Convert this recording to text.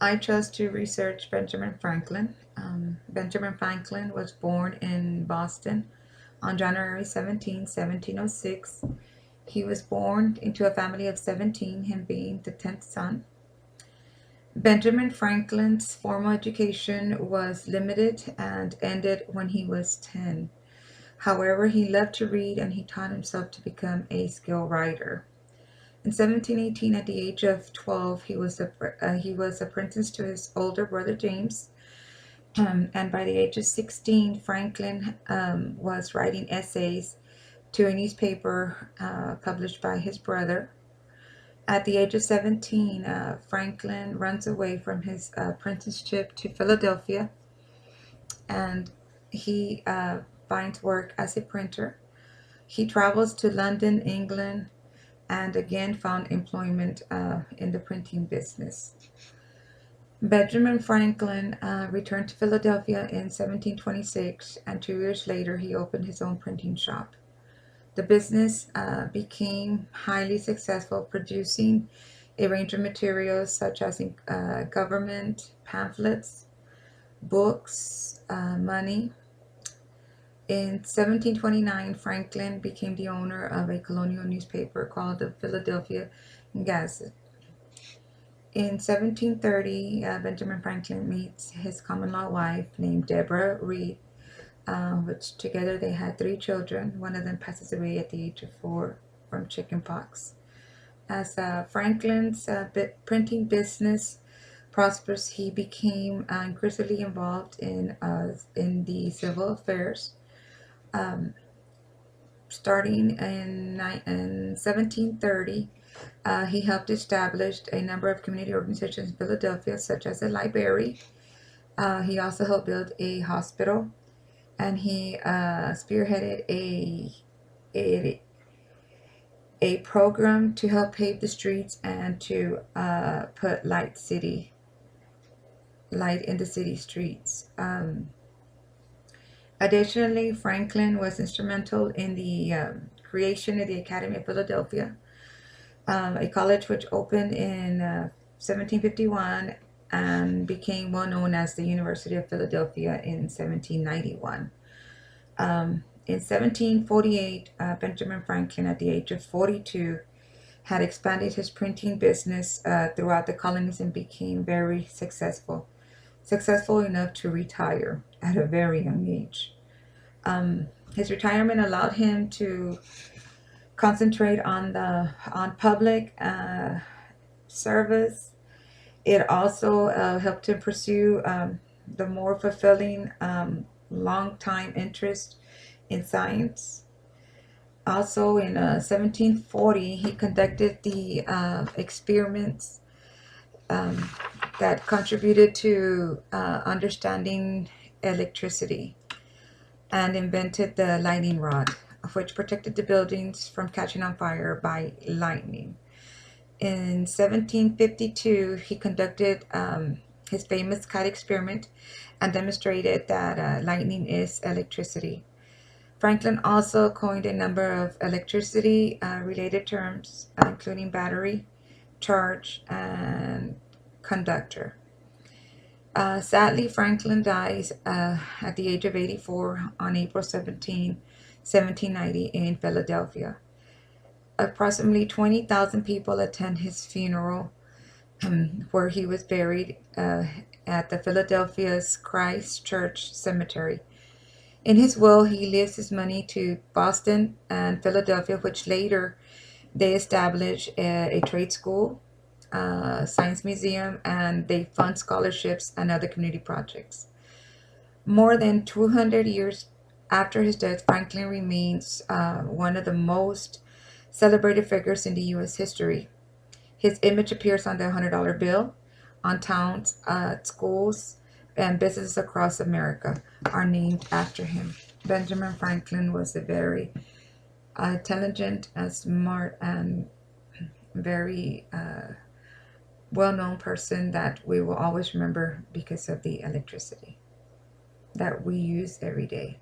I chose to research Benjamin Franklin. Benjamin Franklin was born in Boston on January 17, 1706. He was born into a family of 17, him being the 10th son. Benjamin Franklin's formal education was limited and ended when he was 10. However, he loved to read and he taught himself to become a skilled writer. In 1718, at the age of 12, he was apprenticed to his older brother James. And by the age of 16, Franklin was writing essays to a newspaper published by his brother. At the age of 17, Franklin runs away from his apprenticeship to Philadelphia, and he finds work as a printer. He travels to London, England, and again found employment in the printing business. Benjamin Franklin returned to Philadelphia in 1726, and 2 years later he opened his own printing shop. The business became highly successful, producing a range of materials such as government pamphlets, books, money. In 1729, Franklin became the owner of a colonial newspaper called the Philadelphia Gazette. In 1730, Benjamin Franklin meets his common law wife named Deborah Reed, which together they had 3 children. One of them passes away at the age of 4 from chickenpox. As Franklin's printing business prospers, he became increasingly involved in the civil affairs. Um, Starting in 1730, he helped establish a number of community organizations in Philadelphia, such as a library. He also helped build a hospital, and he spearheaded a a program to help pave the streets and to put light in the city streets. Additionally, Franklin was instrumental in the creation of the Academy of Philadelphia, a college which opened in 1751 and became well known as the University of Philadelphia in 1791. In 1748, Benjamin Franklin, at the age of 42, had expanded his printing business throughout the colonies and became very successful enough to retire at a very young age. His retirement allowed him to concentrate on public service. It also helped him pursue the more fulfilling long time interest in science. Also, in 1740, he conducted the experiments um, that contributed to understanding electricity, and invented the lightning rod, which protected the buildings from catching on fire by lightning. In 1752, he conducted his famous kite experiment and demonstrated that lightning is electricity. Franklin also coined a number of electricity related terms, including battery, charge, and conductor. Sadly, Franklin dies at the age of 84 on April 17, 1790, in Philadelphia. Approximately 20,000 people attend his funeral, where he was buried at the Philadelphia's Christ Church Cemetery. In his will, he leaves his money to Boston and Philadelphia, which later they establish a trade school, science museum, and they fund scholarships and other community projects. More than 200 years after his death, Franklin remains one of the most celebrated figures in the U.S. history. His image appears on the $100 bill, on towns, schools, and businesses across America are named after him. Benjamin Franklin was a very intelligent and smart and very well known person that we will always remember because of the electricity that we use every day.